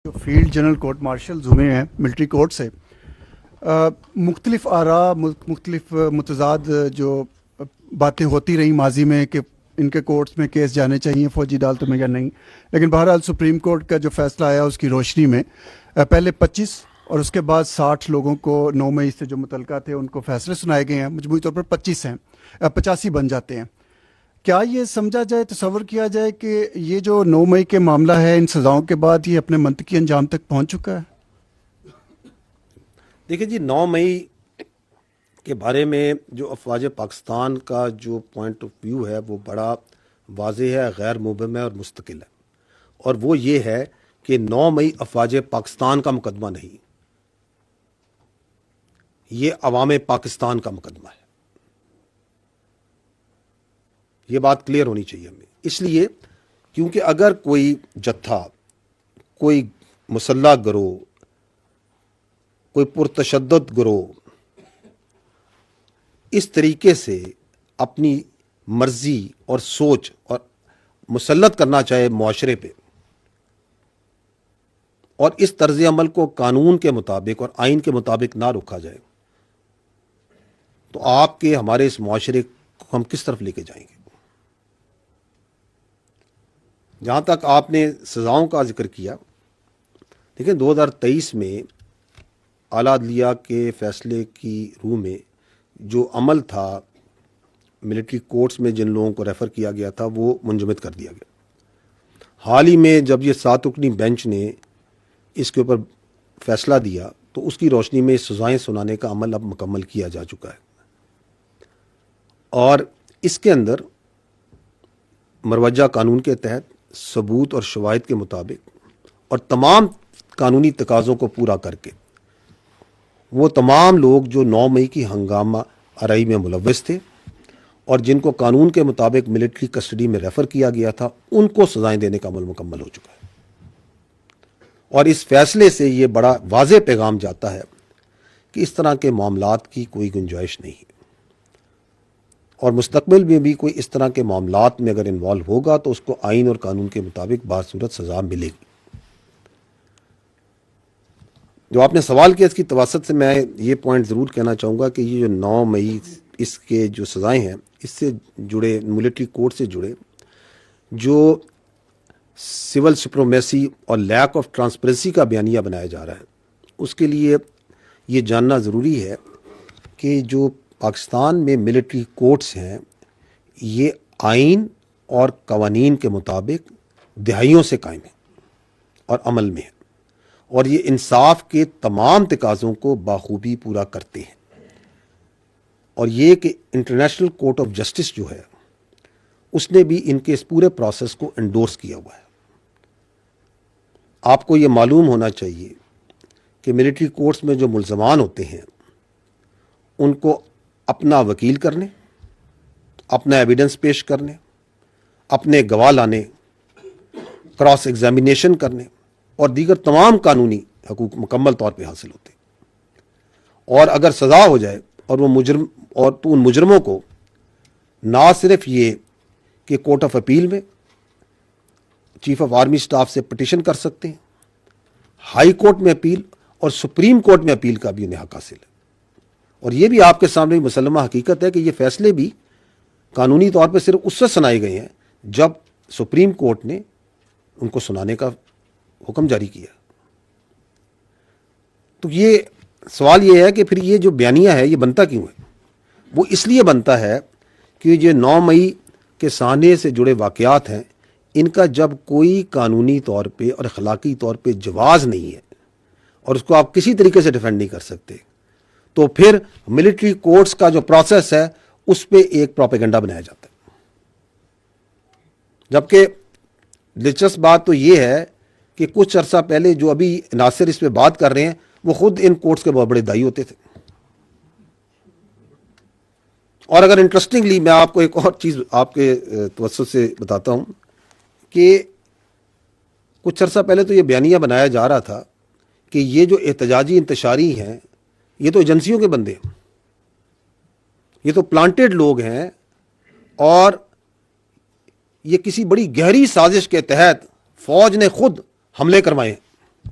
جو field general court marshals ہوئے ہیں ملٹری کورٹ سے، مختلف آراء، مختلف متضاد جو باتیں ہوتی رہیں ماضی میں کہ ان کے کورٹس میں کیس جانے چاہیے فوجی عدالتوں میں یا نہیں، لیکن بہرحال سپریم کورٹ کا جو فیصلہ آیا اس کی روشنی میں پہلے 25 اور اس کے بعد 60 لوگوں کو 9 مئی سے جو متعلقہ تھے ان کو فیصلے سنائے گئے ہیں، مجموعی طور پر 25 ہیں، 85 بن جاتے ہیں۔ کیا یہ سمجھا جائے، تصور کیا جائے کہ یہ جو 9 مئی کے معاملہ ہے ان سزاؤں کے بعد یہ اپنے منطقی انجام تک پہنچ چکا ہے؟ دیکھیں جی، 9 مئی کے بارے میں جو افواج پاکستان کا جو پوائنٹ آف ویو ہے وہ بڑا واضح ہے، غیر مبہم ہے اور مستقل ہے، اور وہ یہ ہے کہ 9 مئی افواج پاکستان کا مقدمہ نہیں، یہ عوام پاکستان کا مقدمہ ہے۔ یہ بات کلیئر ہونی چاہیے ہمیں، اس لیے کیونکہ اگر کوئی جتھا، کوئی مسلح گروہ، کوئی پرتشدد گروہ اس طریقے سے اپنی مرضی اور سوچ اور مسلط کرنا چاہے معاشرے پہ، اور اس طرز عمل کو قانون کے مطابق اور آئین کے مطابق نہ روکا جائے، تو آپ کے ہمارے اس معاشرے کو ہم کس طرف لے کے جائیں گے؟ جہاں تک آپ نے سزاؤں کا ذکر کیا، دیکھیں 2023 میں اعلیٰ عدلیہ کے فیصلے کی روح میں جو عمل تھا ملٹری کورٹس میں جن لوگوں کو ریفر کیا گیا تھا وہ منجمد کر دیا گیا۔ حال ہی میں جب یہ 7 رکنی بینچ نے اس کے اوپر فیصلہ دیا تو اس کی روشنی میں سزائیں سنانے کا عمل اب مکمل کیا جا چکا ہے، اور اس کے اندر مروجہ قانون کے تحت ثبوت اور شواہد کے مطابق اور تمام قانونی تقاضوں کو پورا کر کے وہ تمام لوگ جو 9 مئی کی ہنگامہ آرائی میں ملوث تھے اور جن کو قانون کے مطابق ملٹری کسٹڈی میں ریفر کیا گیا تھا ان کو سزائیں دینے کا عمل مکمل ہو چکا ہے، اور اس فیصلے سے یہ بڑا واضح پیغام جاتا ہے کہ اس طرح کے معاملات کی کوئی گنجائش نہیں ہے، اور مستقبل میں بھی کوئی اس طرح کے معاملات میں اگر انوالو ہوگا تو اس کو آئین اور قانون کے مطابق باصورت سزا ملے گی۔ جو آپ نے سوال کیا اس کی توسط سے میں یہ پوائنٹ ضرور کہنا چاہوں گا کہ یہ جو 9 مئی اس کے جو سزائیں ہیں اس سے جڑے، ملٹری کورٹ سے جڑے جو سول سپریمیسی اور لیک آف ٹرانسپیرنسی کا بیانیہ بنایا جا رہا ہے، اس کے لیے یہ جاننا ضروری ہے کہ جو پاکستان میں ملٹری کورٹس ہیں یہ آئین اور قوانین کے مطابق دہائیوں سے قائم ہیں اور عمل میں ہیں، اور یہ انصاف کے تمام تقاضوں کو بخوبی پورا کرتے ہیں، اور یہ کہ انٹرنیشنل کورٹ آف جسٹس جو ہے اس نے بھی ان کے اس پورے پروسیس کو انڈورس کیا ہوا ہے۔ آپ کو یہ معلوم ہونا چاہیے کہ ملٹری کورٹس میں جو ملزمان ہوتے ہیں ان کو اپنا وکیل کرنے، اپنا ایویڈنس پیش کرنے، اپنے گواہ لانے، کراس ایگزامینیشن کرنے اور دیگر تمام قانونی حقوق مکمل طور پہ حاصل ہوتے ہیں، اور اگر سزا ہو جائے اور وہ مجرم، اور تو ان مجرموں کو نہ صرف یہ کہ کورٹ آف اپیل میں چیف آف آرمی سٹاف سے پٹیشن کر سکتے ہیں، ہائی کورٹ میں اپیل اور سپریم کورٹ میں اپیل کا بھی انہیں حق حاصل ہے، اور یہ بھی آپ کے سامنے مسلمہ حقیقت ہے کہ یہ فیصلے بھی قانونی طور پہ صرف اس سے سنائے گئے ہیں جب سپریم کورٹ نے ان کو سنانے کا حکم جاری کیا۔ تو یہ سوال یہ ہے کہ پھر یہ جو بیانیہ ہے یہ بنتا کیوں ہے؟ وہ اس لیے بنتا ہے کہ یہ 9 مئی کے سانے سے جڑے واقعات ہیں، ان کا جب کوئی قانونی طور پہ اور اخلاقی طور پہ جواز نہیں ہے اور اس کو آپ کسی طریقے سے ڈیفینڈ نہیں کر سکتے، تو پھر ملٹری کورٹس کا جو پروسیس ہے اس پہ ایک پروپیگنڈا بنایا جاتا ہے۔ جبکہ دلچسپ بات تو یہ ہے کہ کچھ عرصہ پہلے جو ابھی ناصر اس پہ بات کر رہے ہیں وہ خود ان کورٹس کے بہت بڑے دائی ہوتے تھے۔ اور اگر انٹرسٹنگلی میں آپ کو ایک اور چیز آپ کے توسط سے بتاتا ہوں کہ کچھ عرصہ پہلے تو یہ بیانیہ بنایا جا رہا تھا کہ یہ جو احتجاجی انتشاری ہیں یہ تو ایجنسیوں کے بندے ہیں، یہ تو پلانٹڈ لوگ ہیں، اور یہ کسی بڑی گہری سازش کے تحت فوج نے خود حملے کروائے ہیں۔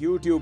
YouTube